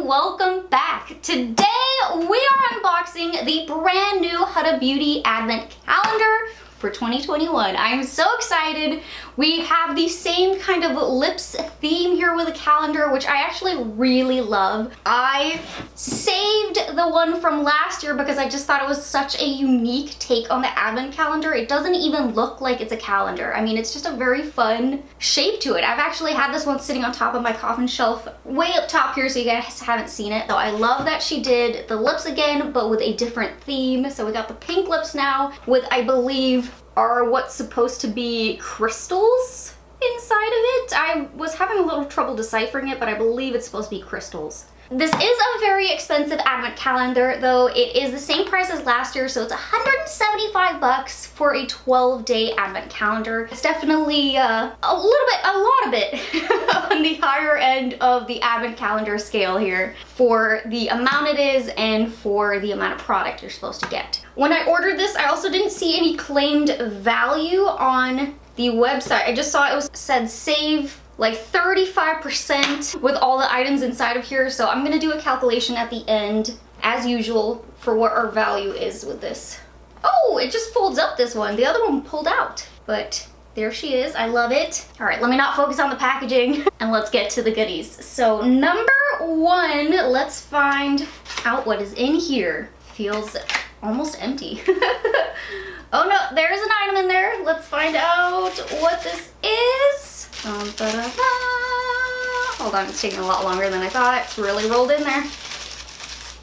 and welcome back. Today we are unboxing the brand new Huda Beauty Advent Calendar for 2021. I'm so excited. We have the same kind of lips theme here with a calendar, which I actually really love. I saved the one from last year because I just thought it was such a unique take on the Advent calendar. It doesn't even look like it's a calendar. I mean, it's just a very fun shape to it. I've actually had this one sitting on top of my coffin shelf way up top here, so you guys haven't seen it. So I love that she did the lips again, but with a different theme. So we got the pink lips now with, I believe, are what's supposed to be crystals inside of it. I was having a little trouble deciphering it, but I believe it's supposed to be crystals. This is a very expensive Advent calendar, though. It is the same price as last year, so it's 175 bucks for a 12-day Advent calendar. It's definitely a lot of it on the higher end of the Advent calendar scale here for the amount it is and for the amount of product you're supposed to get. When I ordered this, I also didn't see any claimed value on the website. I just saw it said save like 35% with all the items inside of here. So I'm gonna do a calculation at the end, as usual, for what our value is with this. Oh, it just folds up, this one. The other one pulled out, but there she is. I love it. All right, let me not focus on the packaging and let's get to the goodies. So number one, let's find out what is in here. Feels almost empty. Oh no, there's an item in there. Let's find out what this is. Hold on, it's taking a lot longer than I thought. It's really rolled in there.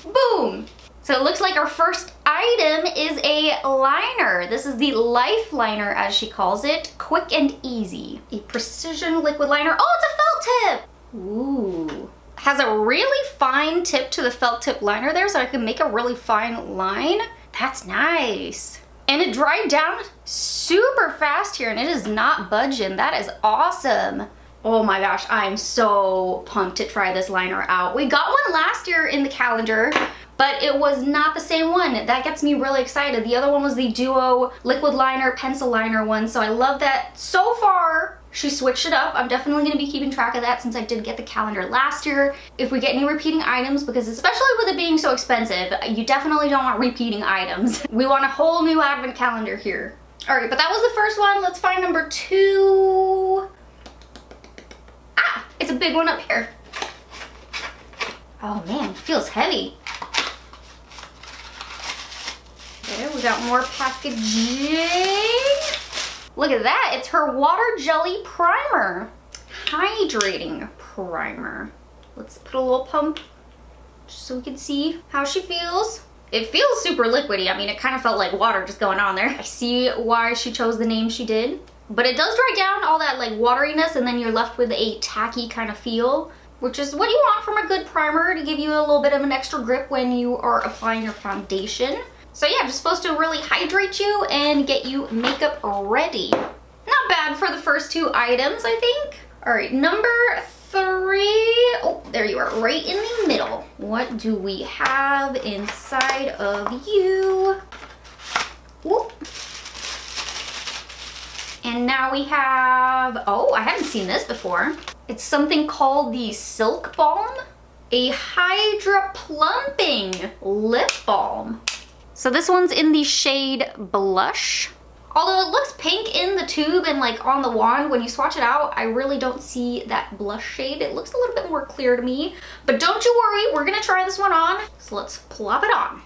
Boom! So it looks like our first item is a liner. This is the Life Liner, as she calls it. Quick and easy. A precision liquid liner. Oh, it's a felt tip! Ooh. Has a really fine tip to the felt tip liner there, so I can make a really fine line. That's nice. And it dried down super fast here, and it is not budging. That is awesome. Oh my gosh, I'm so pumped to try this liner out. We got one last year in the calendar, but it was not the same one. That gets me really excited. The other one was the Duo liquid liner, pencil liner one, so I love that. So far, she switched it up. I'm definitely gonna be keeping track of that since I did get the calendar last year. If we get any repeating items, because especially with it being so expensive, you definitely don't want repeating items. We want a whole new Advent calendar here. All right, but that was the first one. Let's find number two. Ah, it's a big one up here. Oh man, it feels heavy. Okay, we got more packaging. Look at that, it's her Water Jelly Primer. Hydrating primer. Let's put a little pump just so we can see how she feels. It feels super liquidy. I mean, it kind of felt like water just going on there. I see why she chose the name she did. But it does dry down all that like wateriness, and then you're left with a tacky kind of feel, which is what you want from a good primer, to give you a little bit of an extra grip when you are applying your foundation. So yeah, just supposed to really hydrate you and get you makeup ready. Not bad for the first two items, I think. All right, number three. Oh, there you are, right in the middle. What do we have inside of you? Whoop. And now we have, oh, I haven't seen this before. It's something called the Silk Balm, a Hydra Plumping Lip Balm. So this one's in the shade Blush. Although it looks pink in the tube and like on the wand, when you swatch it out, I really don't see that blush shade. It looks a little bit more clear to me. But don't you worry, we're gonna try this one on. So let's plop it on.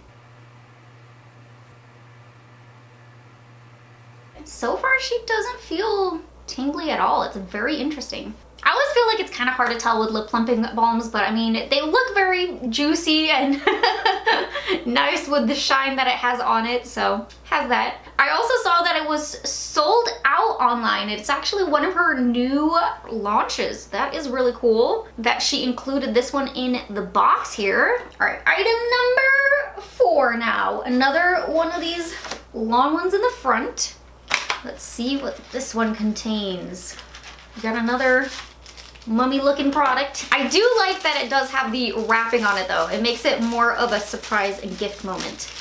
So far, she doesn't feel tingly at all. It's very interesting. I always feel like it's kind of hard to tell with lip plumping balms, but I mean, they look very juicy and nice with the shine that it has on it, so has that. I also saw that it was sold out online. It's actually one of her new launches. That is really cool that she included this one in the box here. All right, item number four now. Another one of these long ones in the front. Let's see what this one contains. We got another mummy looking product. I do like that it does have the wrapping on it though. It makes it more of a surprise and gift moment.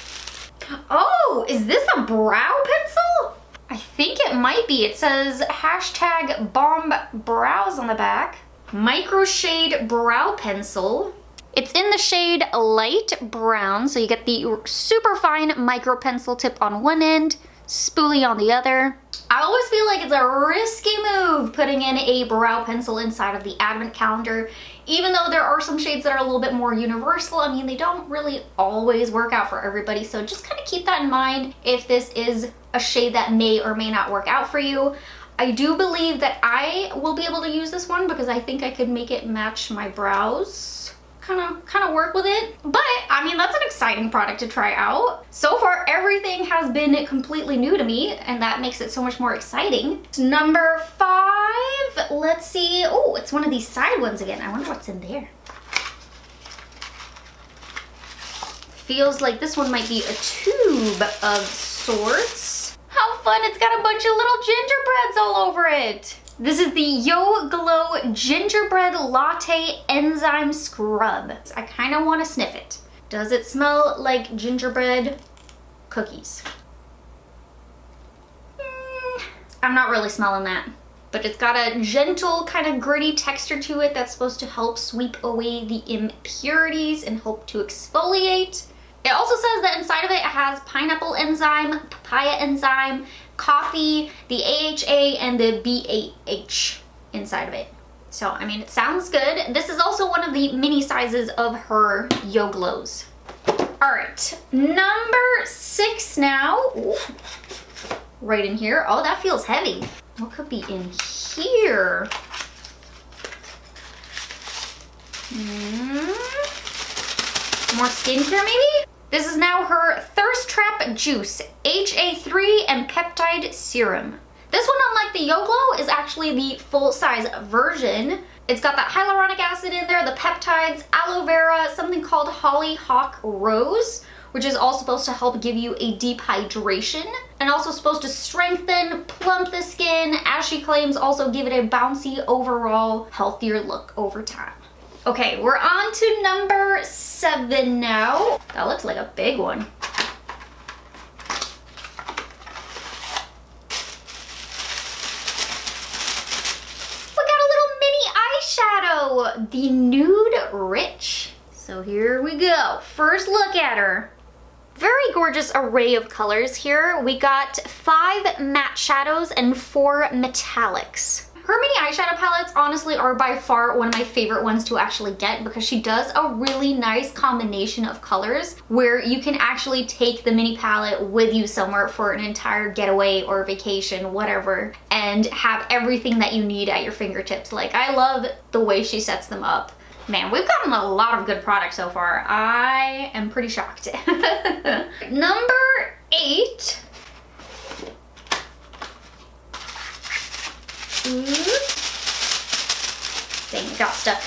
Oh, is this a brow pencil? I think it might be. It says hashtag Balm Brows on the back. Micro Shade Brow Pencil. It's in the shade light brown, so you get the super fine micro pencil tip on one end, spoolie on the other. I always feel like it's a risky move putting in a brow pencil inside of the advent calendar, even though there are some shades that are a little bit more universal. I mean, they don't really always work out for everybody, so just kind of keep that in mind if this is a shade that may or may not work out for you. I do believe that I will be able to use this one because I think I could make it match my brows. Kind of work with it. But I mean, that's an exciting product to try out. So far, everything has been completely new to me, and that makes it so much more exciting. Number 5, let's see. Oh, it's one of these side ones again. I wonder what's in there. Feels like this one might be a tube of sorts. How fun, it's got a bunch of little gingerbreads all over it. This is the Yo Glow Gingerbread Latte Enzyme Scrub. I kind of want to sniff it. Does it smell like gingerbread cookies? I'm not really smelling that. But it's got a gentle kind of gritty texture to it that's supposed to help sweep away the impurities and help to exfoliate. It also says that inside of it has pineapple enzyme, papaya enzyme, coffee, the AHA, and the BAH inside of it. So, I mean, it sounds good. This is also one of the mini sizes of her Yo Glows. All right, number 6 now. Ooh, right in here. Oh, that feels heavy. What could be in here? More skincare, maybe? This is now her Thirst Trap Juice HA3 and Peptide Serum. This one, unlike the Yo Glow, is actually the full-size version. It's got that hyaluronic acid in there, the peptides, aloe vera, something called Hollyhock Rose, which is all supposed to help give you a deep hydration, and also supposed to strengthen, plump the skin, as she claims, also give it a bouncy, overall, healthier look over time. Okay, we're on to number 7 now. That looks like a big one. We got a little mini eyeshadow, the Nude Rich. So here we go. First look at her. Very gorgeous array of colors here. We got 5 matte shadows and 4 metallics. Her mini eyeshadow palettes honestly are by far one of my favorite ones to actually get because she does a really nice combination of colors where you can actually take the mini palette with you somewhere for an entire getaway or vacation, whatever, and have everything that you need at your fingertips. Like, I love the way she sets them up. Man, we've gotten a lot of good products so far. I am pretty shocked. Number 8. Dang, it got stuck.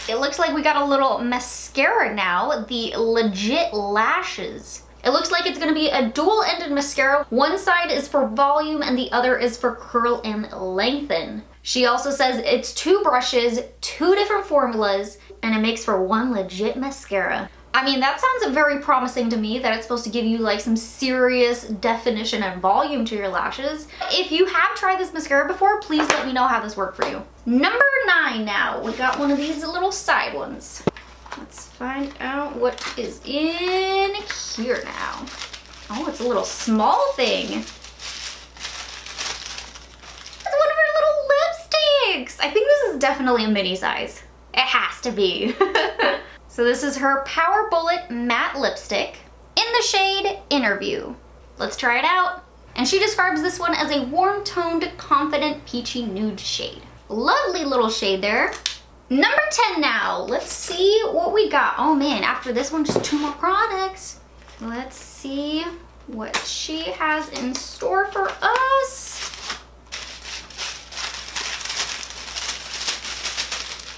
It looks like we got a little mascara now, the Legit Lashes. It looks like it's gonna be a dual-ended mascara. One side is for volume and the other is for curl and lengthen. She also says it's 2 brushes, 2 different formulas, and it makes for one legit mascara. I mean, that sounds very promising to me, that it's supposed to give you like some serious definition and volume to your lashes. If you have tried this mascara before, please let me know how this worked for you. Number 9 now. We got one of these little side ones. Let's find out what is in here now. Oh, it's a little small thing. It's one of her little lipsticks. I think this is definitely a mini size. It has to be. So this is her Power Bullet Matte Lipstick in the shade Interview. Let's try it out. And she describes this one as a warm-toned, confident, peachy nude shade. Lovely little shade there. Number 10 now. Let's see what we got. Oh man, after this one, just 2 more products. Let's see what she has in store for us.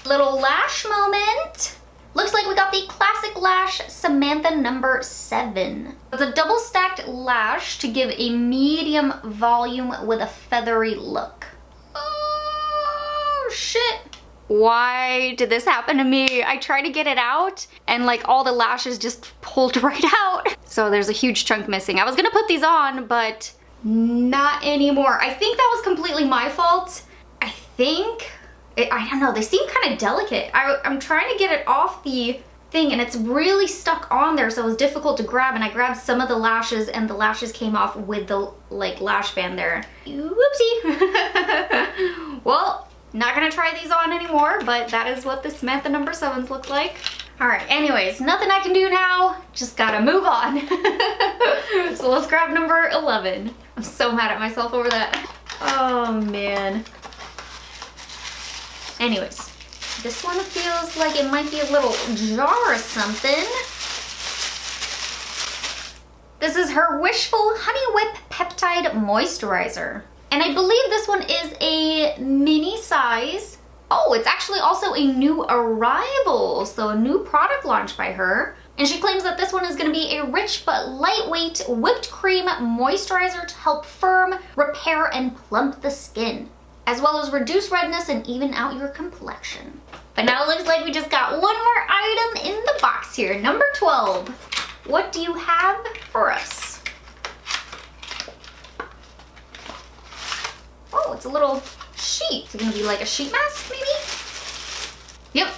Little lash moment. Looks like we got the Classic Lash Samantha number 7. It's a double stacked lash to give a medium volume with a feathery look. Oh, shit. Why did this happen to me? I tried to get it out and like all the lashes just pulled right out. So there's a huge chunk missing. I was gonna put these on, but not anymore. I think that was completely my fault. I think I don't know, they seem kind of delicate. I'm trying to get it off the thing and it's really stuck on there, so it was difficult to grab, and I grabbed some of the lashes and the lashes came off with the like lash band there. Whoopsie. Well, not gonna try these on anymore, but that is what the Samantha number 7s look like. All right, anyways, nothing I can do now, just gotta move on. So let's grab number 11. I'm so mad at myself over that. Oh man. Anyways, this one feels like it might be a little jar or something. This is her Wishful Honey Whip Peptide Moisturizer. And I believe this one is a mini size. Oh, it's actually also a new arrival, so a new product launch by her. And she claims that this one is gonna be a rich but lightweight whipped cream moisturizer to help firm, repair, and plump the skin, as well as reduce redness and even out your complexion. But now it looks like we just got one more item in the box here. Number 12. What do you have for us? Oh, it's a little sheet. Is it gonna be like a sheet mask, maybe? Yep,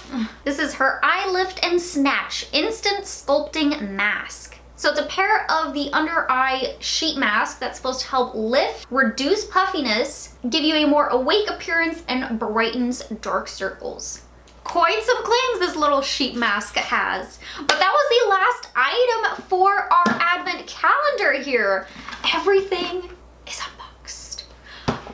this is her Eye Lift and Snatch Instant Sculpting Mask. So it's a pair of the under eye sheet mask that's supposed to help lift, reduce puffiness, give you a more awake appearance, and brightens dark circles. Quite some claims this little sheet mask has. But that was the last item for our advent calendar here. Everything is unboxed.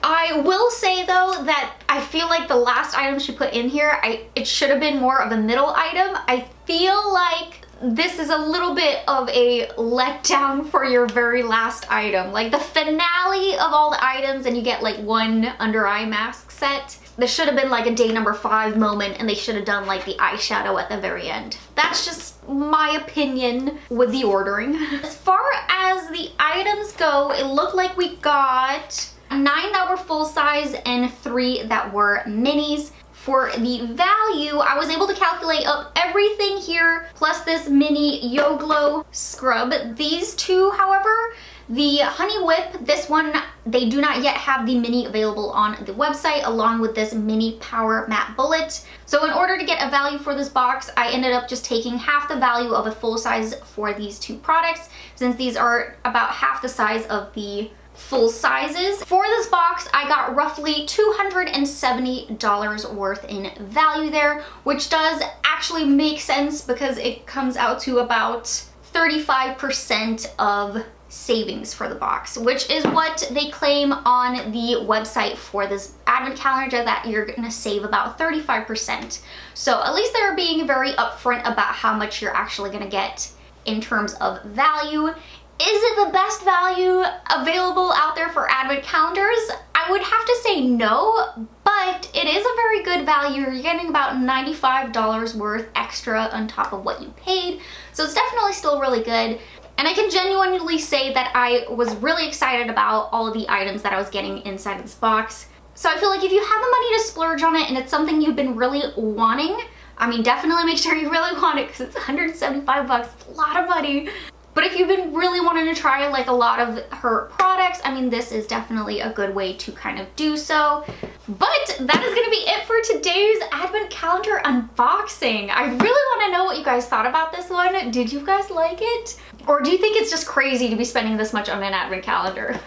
I will say though that I feel like the last item she put in here, it should have been more of a middle item. I feel like this is a little bit of a letdown for your very last item. Like the finale of all the items and you get like one under eye mask set. This should have been like a day number 5 moment and they should have done like the eyeshadow at the very end. That's just my opinion with the ordering. As far as the items go, it looked like we got 9 that were full size and 3 that were minis. For the value, I was able to calculate up everything here, plus this mini Yo Glow scrub. These two, however, the Honey Whip, this one, they do not yet have the mini available on the website, along with this mini Power Matte Bullet. So in order to get a value for this box, I ended up just taking half the value of a full size for these 2 products, since these are about half the size of the full sizes. For this box, I got roughly $270 worth in value there, which does actually make sense because it comes out to about 35% of savings for the box, which is what they claim on the website for this advent calendar, that you're gonna save about 35%. So at least they're being very upfront about how much you're actually gonna get in terms of value. Is it the best value available out there for advent calendars? I would have to say no, but it is a very good value. You're getting about $95 worth extra on top of what you paid. So it's definitely still really good. And I can genuinely say that I was really excited about all of the items that I was getting inside of this box. So I feel like if you have the money to splurge on it and it's something you've been really wanting, I mean, definitely make sure you really want it because it's 175 bucks. It's a lot of money. But if you've been really wanting to try like a lot of her products, I mean, this is definitely a good way to kind of do so. But that is gonna be it for today's advent calendar unboxing. I really wanna know what you guys thought about this one. Did you guys like it? Or do you think it's just crazy to be spending this much on an advent calendar?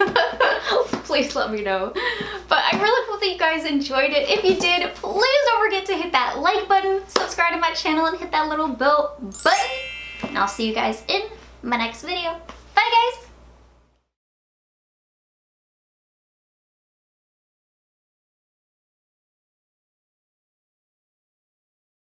Please let me know. But I really hope that you guys enjoyed it. If you did, please don't forget to hit that like button, subscribe to my channel, and hit that little bell button. And I'll see you guys in my next video.